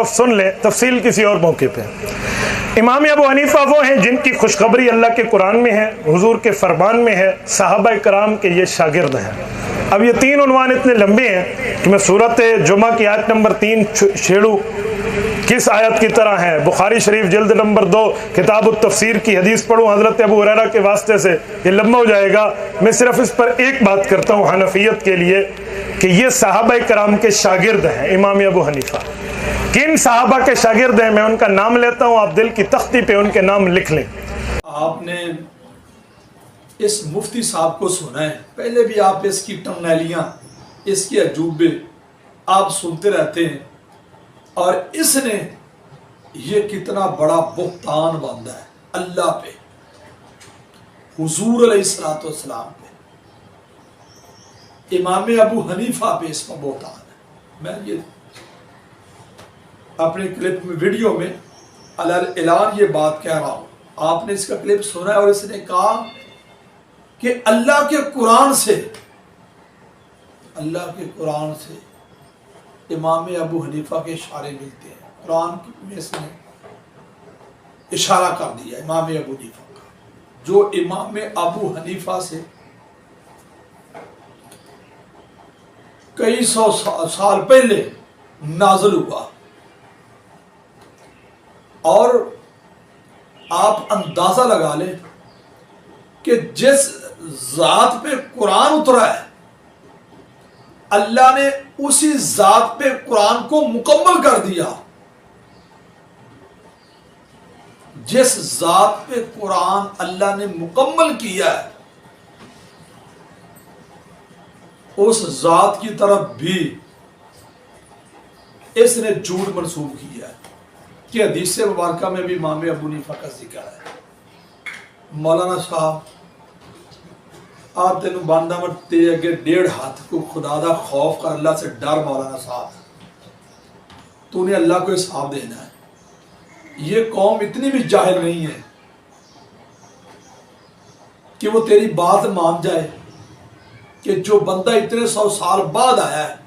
सुन ले, तफसील किसी और मौके पे। इमाम अबू हनीफा वो हैं जिनकी खुशखबरी अल्लाह के कुरान में है, हुजूर के फरमान में है, सहाबा कराम के ये शागिर्द हैं। अब ये तीन उन्वान इतने लंबे हैं कि मैं सूरत जुमा की आयत नंबर 3 छेड़ू किस आयत की तरह है, बुखारी शरीफ जिल्द नंबर 2 किताब तफसीर की हदीस पढ़ूँ हजरत अबू हुरैरा के वास्ते से, ये लंबा हो जाएगा। मैं सिर्फ इस पर एक बात करता हूँ हनफियत के लिए कि ये सहाबा कराम के शागिर्द हैं इमाम अबू हनीफा। किन साहबा के शागिर्द हैं मैं उनका नाम लेता हूं, आप दिल की तख्ती पे उनके नाम लिख लें। आपने इस मुफ्ती साहब को सुना है, पहले भी आप इसकी टर्नैलियाँ, इसके अजूबे आप सुनते रहते हैं, और इसने ये कितना बड़ा बुहतान बांधा है अल्लाह पे, हुजूर अलैहिस्सलाम पे, इमाम अबू हनीफा पे इसका बुहतान है। मैं ये अपने क्लिप में, वीडियो में अलग-ऐलान ये बात कह रहा हूँ, आपने इसका क्लिप सुना है। और इसने कहा कि अल्लाह के कुरान से, अल्लाह के कुरान से इमाम अबू हनीफा के इशारे मिलते हैं। कुरान में इसने इशारा कर दिया इमाम अबू हनीफा का, जो इमाम अबू हनीफा से कई सौ साल पहले नाज़िल हुआ। और आप अंदाजा लगा लें कि जिस जात पे कुरान उतरा है, अल्लाह ने उसी जात पे कुरान को मुकम्मल कर दिया। जिस जात पे कुरान अल्लाह ने मुकम्मल किया है, उस जात की तरफ भी इसने झूठ मंसूब किया है कि हदीस मुबारका में भी इमाम अबू हनीफा का जिक्र है। मौलाना साहब, आप तेन बांदा मत ते अगे 1.5 हाथ को खुदा दा खौफ कर, अल्लाह से डर। मौलाना साहब, तूने अल्लाह को हिसाब देना है। ये कौम इतनी भी जाहिल नहीं है कि वो तेरी बात मान जाए कि जो बंदा इतने 100 साल बाद आया है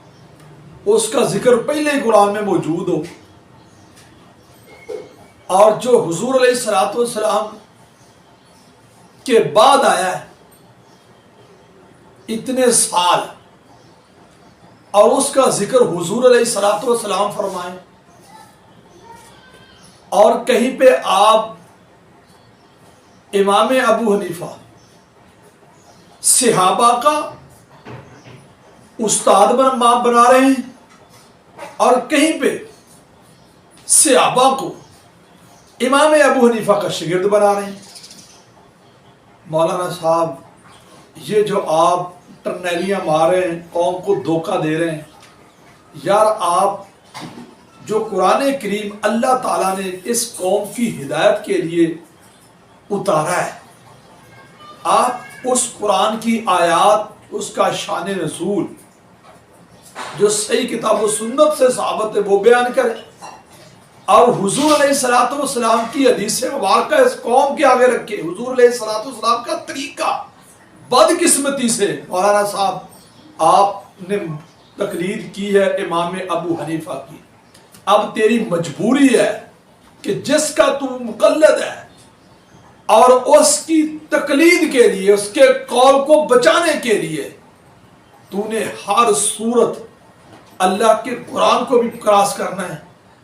उसका जिक्र पहले ही कुरान में मौजूद हो, और जो हुजूर अलैहिस्सलाम के बाद आया है इतने साल, और उसका जिक्र हुजूर अलैहिस्सलाम फरमाए। और कहीं पे आप इमाम अबू हनीफा सहाबा का उस्ताद बना रहे हैं, और कहीं पे सहाबा को इमाम अबू हनीफा का शागिर्द बना रहे हैं। मौलाना साहब, ये जो आप टर्नैलियाँ मार रहे हैं, कौम को धोखा दे रहे हैं यार। आप जो कुरान करीम अल्लाह ताला ने इस कौम की हिदायत के लिए उतारा है, आप उस कुरान की आयात, उसका शान नज़ूल जो सही किताब व सुन्नत से साबित है वो बयान करें, और हुजूर अलैहिस्सलाम की हदीस मुबारक इस कौम के आगे रखे। हुजूर अलैहिस्सलाम का तरीका बदकिस्मती से मौलाना साहब आपने तकलीद की है इमाम अबू हनीफा की। अब तेरी मजबूरी है कि जिसका तू मुकल्लद है और उसकी तकलीद के लिए, उसके कौल को बचाने के लिए तूने हर सूरत अल्लाह के कुरान को भी क्रॉस करना है,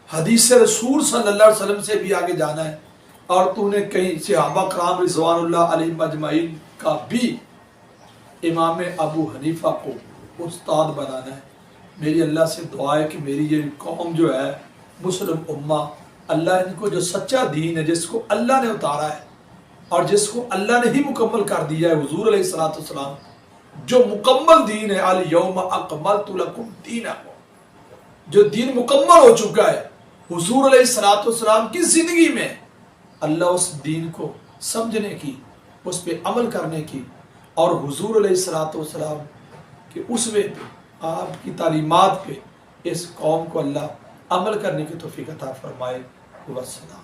हदीस रसूल सल्लल्लाहु अलैहि वसल्लम से भी आगे जाना है, और तूने कहीं सहाबा कराम रिज़वानुल्लाह अलैहिम अजमाइन का भी इमाम अबू हनीफा को उस्ताद बनाना है। मेरी अल्लाह से दुआ है कि मेरी ये कौम जो है, मुस्लिम उम्मा, अल्लाह इनको जो सच्चा दीन है, जिसको अल्लाह ने उतारा है और जिसको अल्लाह ने ही मुकम्मल कर दिया है, हुजूर अलैहिस्सलाम जो मुकम्मल दीन है, अल यौम अकमलतु लकुम दीनकुम, जो दीन मुकम्मल हो चुका है हुजूर अलैहिस्सलाम की जिंदगी में, अल्लाह उस दीन को समझने की, उस पर अमल करने की, और हुजूर अलैहिस्सलाम के उसवे पे, आपकी तालीमात पे इस कौम को अल्लाह अमल करने की तौफीक अता फरमाए। वस्सलाम।